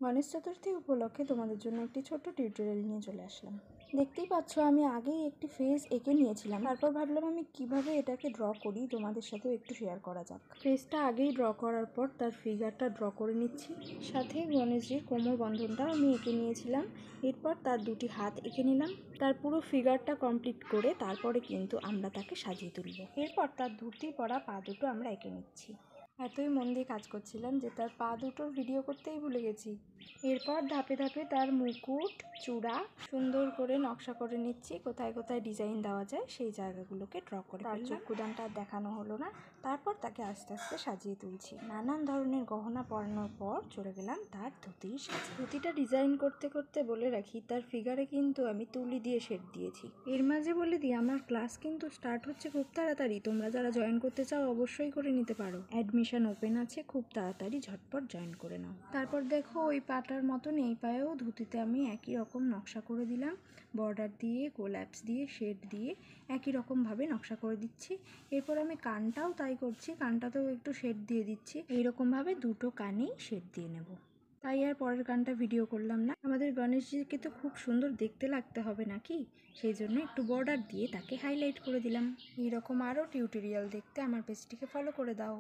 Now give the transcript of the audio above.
গণেশ চতুর্থী উপলক্ষে তোমাদের জন্য একটি ছোট্ট টিউটোরিয়াল নিয়ে চলে আসলাম। দেখতেই পাচ্ছ আমি আগেই একটি ফেস এঁকে নিয়েছিলাম, তারপর ভাবলাম আমি কিভাবে এটাকে ড্র করি তোমাদের সাথেও একটু শেয়ার করা যাক। ফেসটা আগেই ড্র করার পর তার ফিগারটা ড্র করে নিচ্ছি, সাথে গণেশজির কোমর বন্ধনটাও আমি এঁকে নিয়েছিলাম। এরপর তার দুটি হাত এঁকে নিলাম, তার পুরো ফিগারটা কমপ্লিট করে তারপরে কিন্তু আমরা তাকে সাজিয়ে তুলব। এরপর তার ধুতি পরা পা দুটো আমরা এঁকে নিচ্ছি। এতই মন দিয়ে কাজ করছিলাম যে তার পা দুটোর ভিডিও করতেই ভুলে গেছি। এরপর ধাপে ধাপে তার মুকুট, চূড়া সুন্দর করে নকশা করে নিচ্ছি। কোথায় কোথায় ডিজাইন দেওয়া যায় সেই জায়গাগুলোকে ড্র করে তার চক্ষুদানটা দেখানো হলো না। তারপর তাকে আস্তে আস্তে সাজিয়ে তুলছি। নানান ধরনের গহনা পরানোর পর চলে গেলাম তার ধুতির সাজে। ধুতিটা ডিজাইন করতে করতে বলে রাখি, তার ফিগারে কিন্তু আমি তুলি দিয়ে শেড দিয়েছি। এর মাঝে বলে দিই, আমার ক্লাস কিন্তু স্টার্ট হচ্ছে খুব তাড়াতাড়ি। তোমরা যারা জয়েন করতে চাও অবশ্যই করে নিতে পারো। অ্যাডমিশন ওপেন আছে, খুব তাড়াতাড়ি ঝটপট জয়েন করে নাও। তারপর দেখো ওই পাটার মতন এই পায়েও ধুতিতে আমি একই রকম নকশা করে দিলাম। বর্ডার দিয়ে, কোল্যাপস দিয়ে, শেড দিয়ে একই রকমভাবে নকশা করে দিচ্ছি। এরপর আমি কানটাও তাই করছি, কানটাতেও একটু শেড দিয়ে দিচ্ছি। এইরকমভাবে দুটো কানেই শেড দিয়ে নেব। তাই আর পরের গানটা ভিডিও করলাম না। আমাদের গণেশজিকে তো খুব সুন্দর দেখতে লাগতে হবে নাকি, সেই জন্য একটু বর্ডার দিয়ে তাকে হাইলাইট করে দিলাম। এইরকম আরও টিউটোরিয়াল দেখতে আমার পেজটিকে ফলো করে দাও।